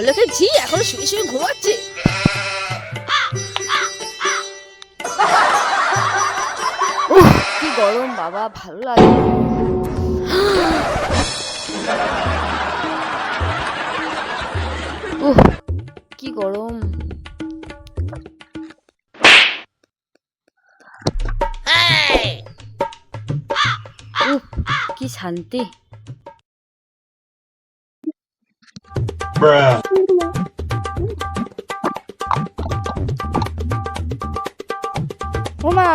লোকে ঝি এখন শুয়ে শুয়ে ঘুমাচ্ছে। কি গরম বাবা, ভালো লাগে। কি গরম। কি শান্তি। ওমা,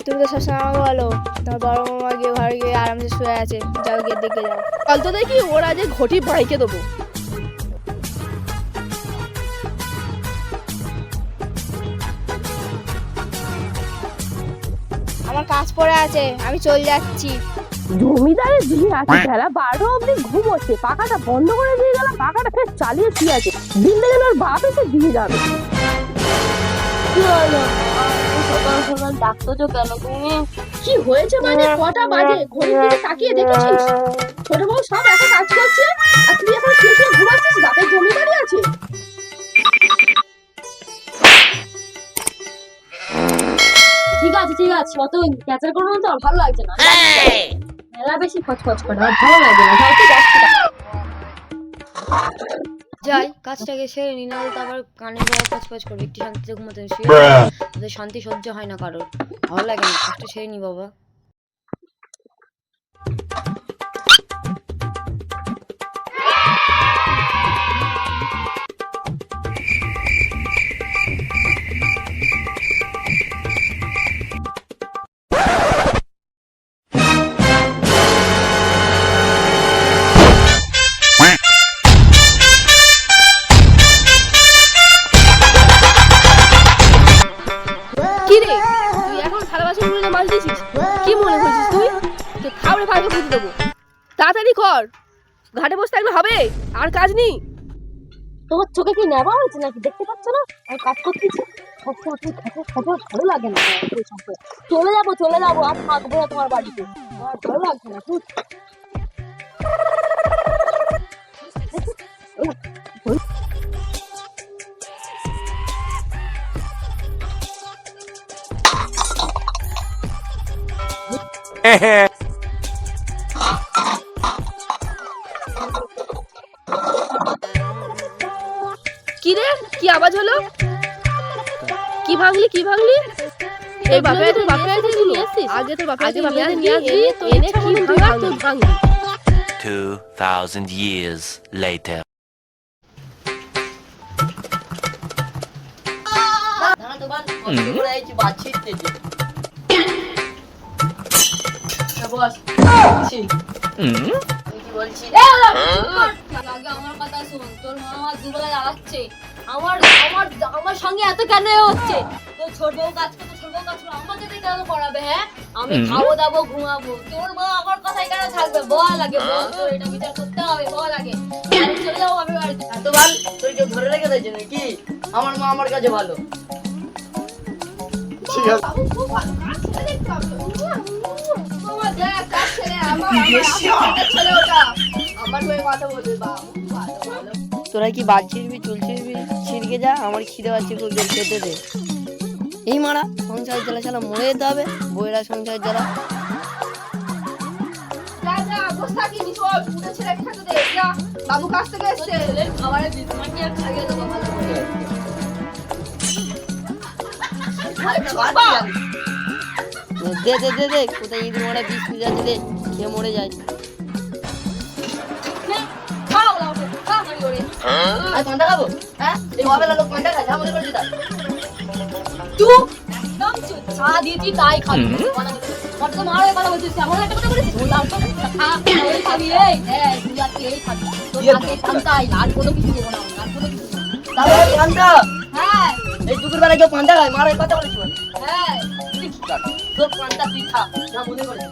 তুমি তো সবসময় আমাকে বলো তোমার বড় মামা গিয়ে ঘরে গিয়ে আরামসে শুয়ে আছে, যাও গিয়ে দেখে যাও। কাল তো দেখি ওরা যে ঘটি বাইকে দেবো। আমার কাজ পড়ে আছে, আমি চলে যাচ্ছি। জমিদারের দিকে আছে বেলা 12টা অব্দি ঘুমোচ্ছে, পাখাটা বন্ধ করে দিয়ে গেলাম, পাখাটা ফের চালিয়ে শুয়ে আছে। দিন দেখে ওর বাপ এসে দিয়ে যাবে। কি হলো সকাল সকাল ডাকতেছো কেন তুমি? কি হয়েছে মানে কটা বাজে ঘড়ির দিকে তাকিয়ে দেখেছিস? ছোট বউ সব এত কাজ করছে আর তুই এখন শুয়ে শুয়ে ঘুমাচ্ছিস। বাপের জমিদারি আছে। ঠিক আছে ঠিক আছে, অত ক্যাচার করো না তো, আর ভালো লাগছে না। মেলা বেশি খচখচ করে, আর ভালো লাগে না। যাই তো যাচ্ছি। যাই কাজটাকে সেরে নি, না তো আবার কানে গলা খচখচ করবে। একটু শান্তিতে ঘুমাতে শুয়ে ওদের শান্তি সহ্য হয় না কারোর, ভালো লাগে না। কাজটা সেরে নি বাবা। কি রে, তুই এখন থালা বাসন গুলো মাছ দিছিস? কি মনে করছিস তুই যে খাবড়ে ফাঁকে পুঁতে দেবো? তাড়াতাড়ি কর, ঘাটে বসে থাকলে হবে? আর কাজ নেই? তোমার চোখে কি নেবা হয়েছে নাকি? দেখতে পাচ্ছ না আমি কাজ করতেছি? ভালো লাগে না। চলে যাবো আর থাকবো না তোমার বাড়িতে, আমার ভালো লাগছে না। কি রে, কি আওয়াজ হলো? কি ভাঙলি কি ভাঙলি? এই বাপে নিয়ে আসিস? আগে তো বাপে নিয়ে আসবি, এনে কি ভাঙলি? 2000 years later. আমার কথা শোন, তোর মামা দুবেলা জ্বালাচ্ছে। আমার সঙ্গে এত কেন হচ্ছে? তোর ছোট বউ কাজ করতে, ছোট বউ কাজ করতে আমাকে দিয়ে কেন করাবে? হ্যাঁ, আমি খাবো দাবো ঘুমাবো, তোর মা আমার কথাই কেন থাকবে? বল আগে, বল, তোর এটা বিচার করতে হবে, বল আগে। আমি চলে যাবো আমি বাড়িতে। এত ভাল তুই কেউ ধরে রেখে দিয়েছে নাকি? আমার মা আমার কাছে ভালো। ঠিক আছে, তোরা কি বাদ ছিড়বি, চুল ছিড়বি? ছিড়কে যা, আমার খিদে পাচ্ছে খুব জোর, খেতে দে। এই মারা সংসার জ্বালা ছাড়া মরে যেতে হবে, বইরা সংসার জ্বালা। বাবু কাছ থেকে এসছে, খাবারের বিছানাটি আর খাইয়ে দেবো ভালো করে। দে দে দে দে, কোথায় ইঁদুর মারা বিষ ফিরে যাচ্ছে, দে খেয়ে মরে যায়। আর পান্তা খাবো? হ্যাঁ, এই অবেলা লোক পান্তা খায়, যা মনে করছি তাই। তুই একদম চুপ, চা দিয়েছি তাই খাবি। কত তো মারো কথা বলছিস, এমন একটা কথা বলেছিস? বললাম তো এই খাবি, এই তুই আজকে এই খাবি, তোর হাতে পান্তাই, আর কোনো কিছু দেবো না, আর কোনো কিছু দেবো না। তাহলে পান্তা, হ্যাঁ এই দুপুর বেলা কেউ পান্তা খায়? মারা কথা বলেছি। হ্যাঁ, তোর পান্তা তুই খা, যা মনে করে।